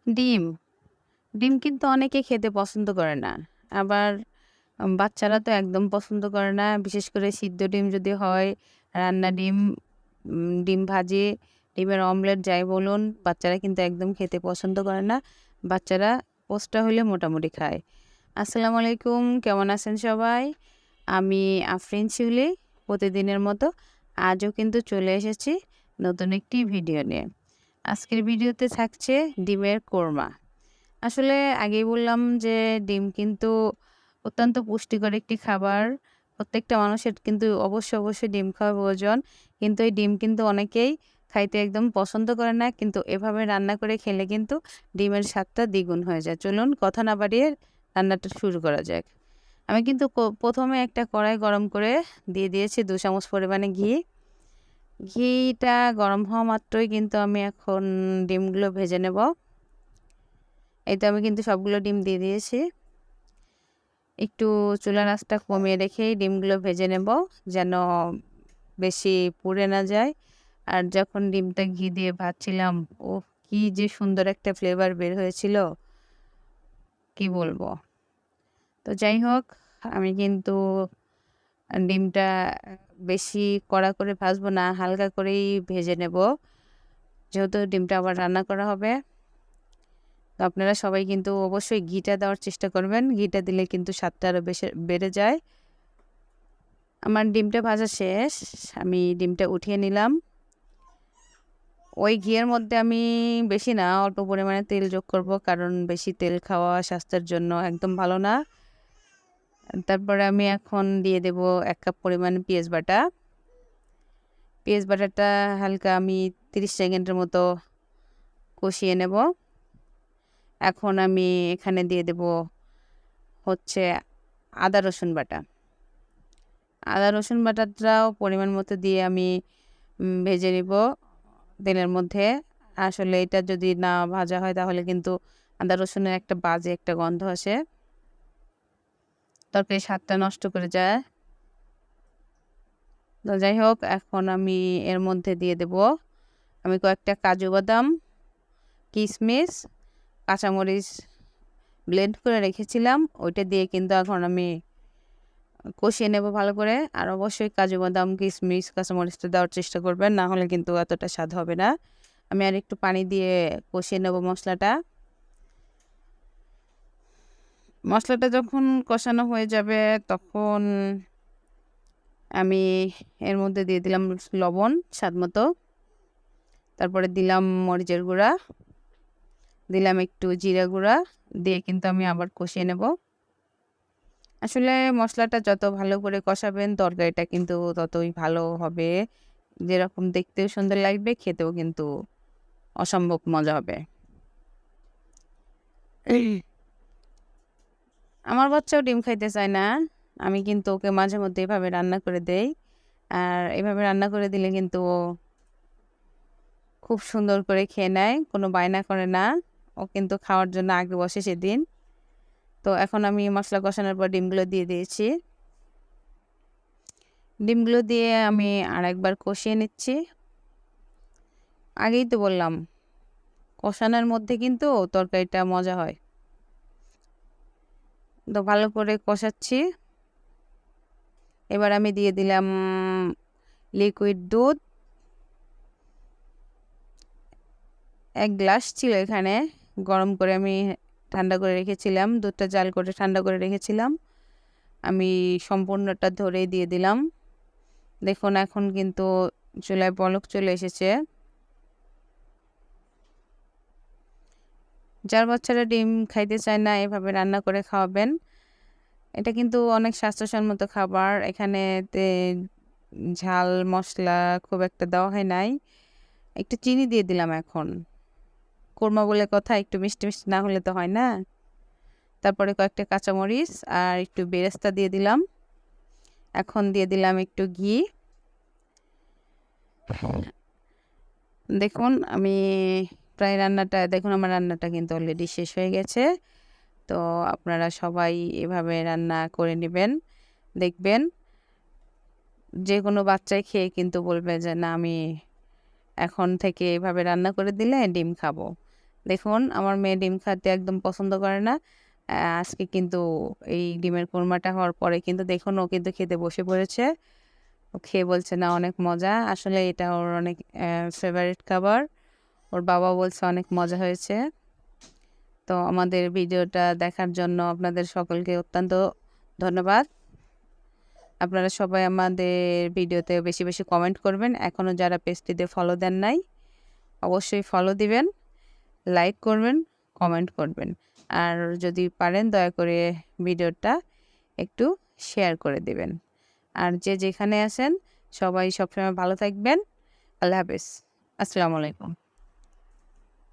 ডিম, ডিম কিন্তু অনেকে খেতে পছন্দ করে না। আবার বাচ্চারা তো একদম পছন্দ করে না। বিশেষ করে সিদ্ধ ডিম যদি হয়, রান্না ডিম, ডিম ভাজি, ডিমের অমলেট যাই বলুন, বাচ্চারা কিন্তু একদম খেতে পছন্দ করে না। বাচ্চারা পোস্তা হইলে মোটামুটি খায়। আসসালামু আলাইকুম, কেমন আছেন সবাই? আমি আফরিন শিউলি, প্রতিদিনের মতো আজও কিন্তু চলে এসেছি নতুন একটি ভিডিও নিয়ে। আজকের ভিডিওতে থাকছে ডিমের কোরমা। আসলে আগেই বললাম যে ডিম কিন্তু অত্যন্ত পুষ্টিকর একটি খাবার। প্রত্যেকটা মানুষের কিন্তু অবশ্যই ডিম খাওয়া প্রয়োজন। কিন্তু এই ডিম কিন্তু অনেকেই খাইতে একদম পছন্দ করে না। কিন্তু এভাবে রান্না করে খেলে কিন্তু ডিমের স্বাদটা দ্বিগুণ হয়ে যায়। চলুন কথা না বাড়িয়ে রান্নাটা শুরু করা যাক। আমি কিন্তু প্রথমে একটা কড়াই গরম করে দিয়ে দিয়েছি ২ চামচ পরিমাণে ঘি। ঘিটা গরম হওয়া মাত্রই কিন্তু আমি এখন ডিমগুলো ভেজে নেব। এই তো আমি কিন্তু সবগুলো ডিম দিয়ে দিয়েছি। একটু চুলার আঁচটা কমিয়ে রেখেই ডিমগুলো ভেজে নেব, যেন বেশি পুড়ে না যায়। আর যখন ডিমটা ঘি দিয়ে ভাজছিলাম, ওহ! কি যে সুন্দর একটা ফ্লেভার বের হয়েছিল, কি বলবো। তো যাই হোক, আমি কিন্তু ডিমটা বেশি কড়া করে ভাজবো না, হালকা করেই ভেজে নেব। যেহেতু ডিমটা আবার রান্না করা হবে। তো আপনারা সবাই কিন্তু অবশ্যই ঘিটা দেওয়ার চেষ্টা করবেন। ঘিটা দিলে কিন্তু স্বাদটা আরও বেড়ে যায়। আমার ডিমটা ভাজা শেষ। আমি ডিমটা উঠিয়ে নিলাম। ওই ঘিয়ের মধ্যে আমি বেশি না, অল্প পরিমাণে তেল যোগ করব, কারণ বেশি তেল খাওয়া স্বাস্থ্যের জন্য একদম ভালো না। তারপরে আমি এখন দিয়ে দেব ১ কাপ পরিমাণ পেঁয়াজ বাটা। পেঁয়াজ বাটাটা হালকা আমি ৩০ সেকেন্ডের মতো কষিয়ে নেব। এখন আমি এখানে দিয়ে দেব হচ্ছে আদা রসুন বাটা। আদা রসুন বাটাটাও পরিমাণ মতো দিয়ে আমি ভেজে নিব তেলের মধ্যে। আসলে এটা যদি না ভাজা হয় তাহলে কিন্তু আদা রসুনের একটা বাজে একটা গন্ধ আসে, তরকারির স্বাদটা নষ্ট করে যায়। তো যাই হোক, এখন আমি এর মধ্যে দিয়ে দেব আমি কয়েকটা কাজু বাদাম, কিশমিশ, কাঁচামরিচ ব্লেন্ড করে রেখেছিলাম, ওইটা দিয়ে কিন্তু এখন আমি কষিয়ে নেব ভালো করে। আর অবশ্যই কাজু বাদাম, কিশমিশ, কাঁচামরিচটা দেওয়ার চেষ্টা করবেন, না হলে কিন্তু এতটা স্বাদ হবে না। আমি আর একটু পানি দিয়ে কষিয়ে নেব মশলাটা। মশলাটা যখন কষানো হয়ে যাবে তখন আমি এর মধ্যে দিয়ে দিলাম লবণ স্বাদ মতো। তারপরে দিলাম মরিচের গুঁড়া, দিলাম একটু জিরা গুঁড়া, দিয়ে কিন্তু আমি আবার কষিয়ে নেব। আসলে মশলাটা যত ভালো করে কষাবেন তরকারিটা কিন্তু ততই ভালো হবে। যেরকম দেখতেও সুন্দর লাগবে, খেতেও কিন্তু অসম্ভব মজা হবে। আমার বাচ্চাও ডিম খাইতে চায় না। আমি কিন্তু ওকে মাঝে মধ্যে এভাবে রান্না করে দেই। আর এভাবে রান্না করে দিলে কিন্তু ও খুব সুন্দর করে খেয়ে নেয়, কোনো বায়না করে না। ও কিন্তু খাওয়ার জন্য আগে বসে সেদিন। তো এখন আমি মশলা কষানোর পর ডিমগুলো দিয়ে দিয়েছি। ডিমগুলো দিয়ে আমি আরেকবার কষিয়ে নিচ্ছি। আগেই তো বললাম, কষানোর মধ্যে কিন্তু তরকারিটা মজা হয়। তো ভালো করে কষাচ্ছি। এবার আমি দিয়ে দিলাম লিকুইড দুধ। ১ গ্লাস ছিল এখানে। গরম করে আমি ঠান্ডা করে রেখেছিলাম। দুধটা জাল করে ঠান্ডা করে রেখেছিলাম। আমি সম্পূর্ণটা ধরেই দিয়ে দিলাম। দেখুন এখন কিন্তু চুলায় বলক চলে এসেছে। যার বাচ্চারা ডিম খাইতে চায় না, এভাবে রান্না করে খাওয়াবেন। এটা কিন্তু অনেক স্বাস্থ্যসম্মত খাবার। এখানেতে ঝাল মশলা খুব একটা দেওয়া হয় নাই। একটু চিনি দিয়ে দিলাম এখন। কোরমা বলে কথা, একটু মিষ্টি না হলে তো হয় না। তারপরে কয়েকটা কাঁচামরিচ আর একটু বেরেস্তা দিয়ে দিলাম। এখন দিয়ে দিলাম একটু ঘি। দেখুন আমি প্রায় দেখুন আমার রান্নাটা কিন্তু অলরেডি শেষ হয়ে গেছে। তো আপনারা সবাই এভাবে রান্না করে নেবেন। দেখবেন যেকোনো বাচ্চাই খেয়ে কিন্তু বলবে যে, "না, আমি এখন থেকে এভাবে রান্না করে দিলে ডিম খাবো।" দেখুন আমার মেয়ে ডিম খেতে একদম পছন্দ করে না। আজকে কিন্তু এই ডিমের কোরমাটা হওয়ার পরে কিন্তু দেখুন ও কিন্তু খেতে বসে পড়েছে। ও খেয়ে বলছে না অনেক মজা। আসলে এটা ওর অনেক ফেভারিট খাবার। ওর বাবা বলছে অনেক মজা হয়েছে। তো আমাদের ভিডিওটা দেখার জন্য আপনাদের সকলকে অত্যন্ত ধন্যবাদ। আপনারা সবাই আমাদের ভিডিওতে বেশি বেশি কমেন্ট করবেন। এখনও যারা পেজটিতে ফলো দেন নাই অবশ্যই ফলো দিবেন, লাইক করবেন, কমেন্ট করবেন। আর যদি পারেন দয়া করে ভিডিওটা একটু শেয়ার করে দিবেন। আর যে যেখানে আছেন সবাই সবসময় ভালো থাকবেন। আল্লাহ হাফেজ। আসসালামু আলাইকুম।